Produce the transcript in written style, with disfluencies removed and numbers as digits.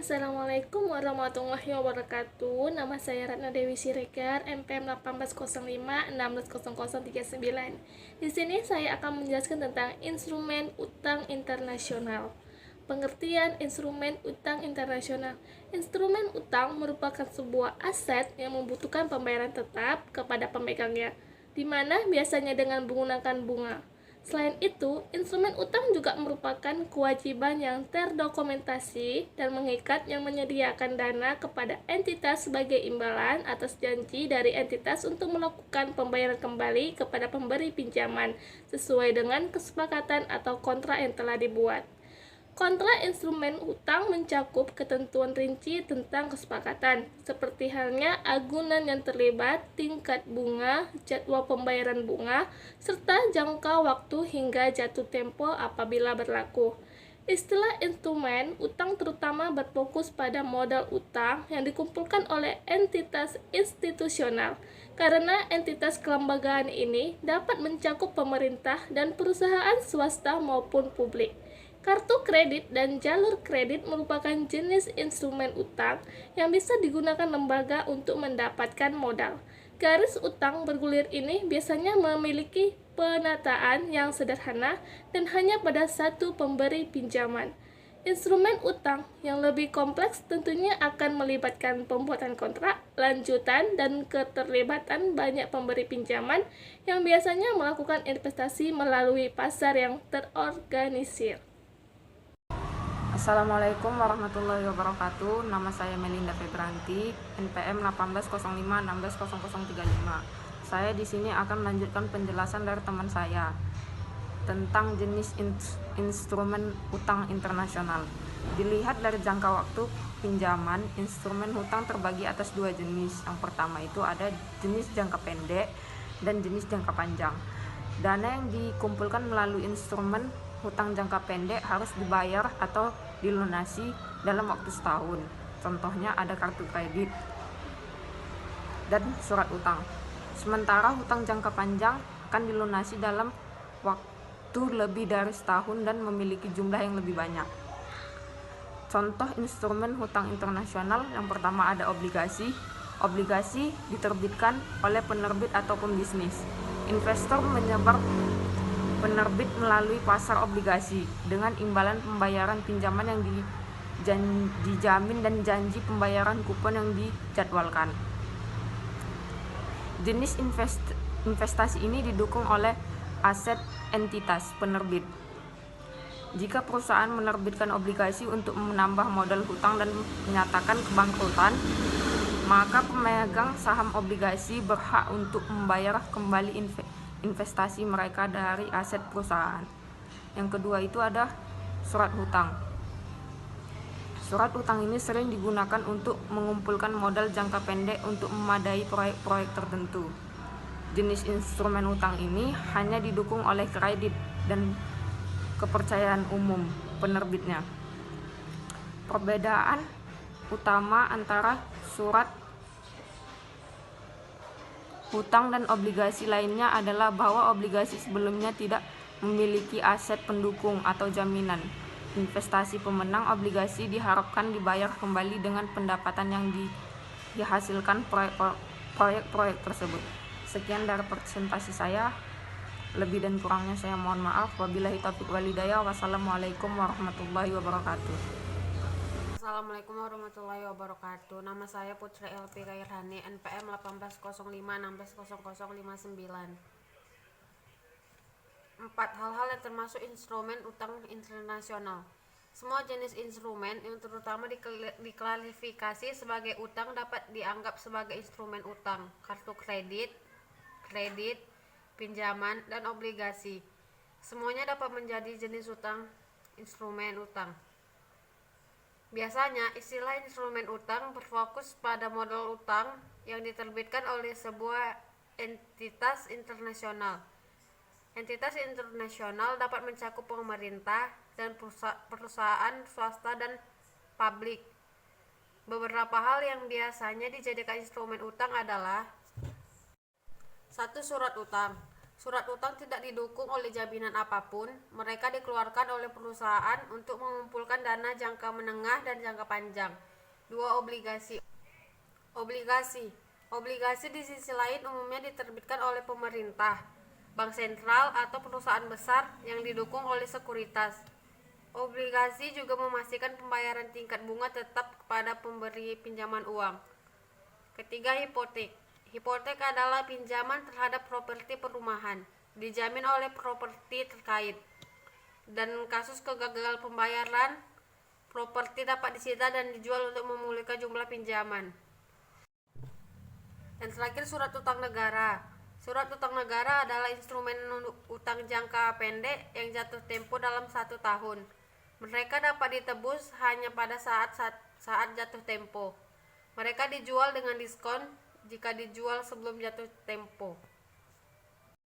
Assalamualaikum warahmatullahi wabarakatuh. Nama saya Ratna Dewi Siregar, NPM 1805 160039. Di sini saya akan menjelaskan tentang instrumen utang internasional. Pengertian instrumen utang internasional. Instrumen utang merupakan sebuah aset yang membutuhkan pembayaran tetap kepada pemegangnya, di mana biasanya dengan menggunakan bunga. Selain itu, instrumen utang juga merupakan kewajiban yang terdokumentasi dan mengikat yang menyediakan dana kepada entitas sebagai imbalan atas janji dari entitas untuk melakukan pembayaran kembali kepada pemberi pinjaman sesuai dengan kesepakatan atau kontrak yang telah dibuat. Kontrak instrumen utang mencakup ketentuan rinci tentang kesepakatan, seperti halnya agunan yang terlibat, tingkat bunga, jadwal pembayaran bunga, serta jangka waktu hingga jatuh tempo apabila berlaku. Istilah instrumen utang terutama berfokus pada modal utang yang dikumpulkan oleh entitas institusional, karena entitas kelembagaan ini dapat mencakup pemerintah dan perusahaan swasta maupun publik. Kartu kredit dan jalur kredit merupakan jenis instrumen utang yang bisa digunakan lembaga untuk mendapatkan modal. Garis utang bergulir ini biasanya memiliki penataan yang sederhana dan hanya pada satu pemberi pinjaman. Instrumen utang yang lebih kompleks tentunya akan melibatkan pembuatan kontrak, lanjutan, dan keterlibatan banyak pemberi pinjaman yang biasanya melakukan investasi melalui pasar yang terorganisir. Assalamualaikum warahmatullahi wabarakatuh. Nama saya Melinda Febranti, NPM 1805 160035. Saya di sini akan melanjutkan penjelasan dari teman saya tentang jenis instrumen utang internasional. Dilihat dari jangka waktu pinjaman, instrumen hutang terbagi atas dua jenis. Yang pertama itu ada jenis jangka pendek dan jenis jangka panjang. Dana yang dikumpulkan melalui instrumen hutang jangka pendek harus dibayar atau dilunasi dalam waktu setahun. Contohnya ada kartu kredit dan surat utang. Sementara hutang jangka panjang akan dilunasi dalam waktu lebih dari setahun dan memiliki jumlah yang lebih banyak. Contoh instrumen hutang internasional yang pertama ada obligasi. Obligasi diterbitkan oleh penerbit atau pembisnis. Investor menyebar penerbit melalui pasar obligasi dengan imbalan pembayaran pinjaman yang dijamin dan janji pembayaran kupon yang dijadwalkan. Jenis investasi ini didukung oleh aset entitas penerbit. Jika perusahaan menerbitkan obligasi untuk menambah modal hutang dan menyatakan kebangkrutan, maka pemegang saham obligasi berhak untuk membayar kembali investasi mereka dari aset perusahaan. Yang kedua itu ada surat hutang. Surat hutang ini sering digunakan untuk mengumpulkan modal jangka pendek untuk memadai proyek-proyek tertentu. Jenis instrumen hutang ini hanya didukung oleh kredit dan kepercayaan umum penerbitnya. Perbedaan utama antara surat hutang dan obligasi lainnya adalah bahwa obligasi sebelumnya tidak memiliki aset pendukung atau jaminan investasi pemenang. Obligasi diharapkan dibayar kembali dengan pendapatan yang dihasilkan proyek-proyek tersebut. Sekian dari presentasi saya. Lebih dan kurangnya saya mohon maaf. Wabillahi taufiq wal hidayah. Wassalamualaikum warahmatullahi wabarakatuh. Assalamualaikum warahmatullahi wabarakatuh. Nama saya Putri LP Kairhani, NPM 1805 160059. 4. Hal-hal yang termasuk instrumen utang internasional. Semua jenis instrumen yang terutama diklasifikasi sebagai utang dapat dianggap sebagai instrumen utang. Kartu kredit, pinjaman, dan obligasi. Semuanya dapat menjadi jenis utang, instrumen utang. Biasanya, istilah instrumen utang berfokus pada modal utang yang diterbitkan oleh sebuah entitas internasional. Entitas internasional dapat mencakup pemerintah dan perusahaan swasta dan publik. Beberapa hal yang biasanya dijadikan instrumen utang adalah 1. Surat utang. Surat utang tidak didukung oleh jaminan apapun. Mereka dikeluarkan oleh perusahaan untuk mengumpulkan dana jangka menengah dan jangka panjang. 2. Obligasi. Obligasi di sisi lain umumnya diterbitkan oleh pemerintah, bank sentral, atau perusahaan besar yang didukung oleh sekuritas. Obligasi juga memastikan pembayaran tingkat bunga tetap kepada pemberi pinjaman uang. Ketiga, hipotek. Hipotek adalah pinjaman terhadap properti perumahan, dijamin oleh properti terkait. Dan kasus kegagalan pembayaran, properti dapat disita dan dijual untuk memulihkan jumlah pinjaman. Dan terakhir, surat utang negara. Surat utang negara adalah instrumen utang jangka pendek yang jatuh tempo dalam 1 tahun. Mereka dapat ditebus hanya pada saat jatuh tempo. Mereka dijual dengan diskon jika dijual sebelum jatuh tempo.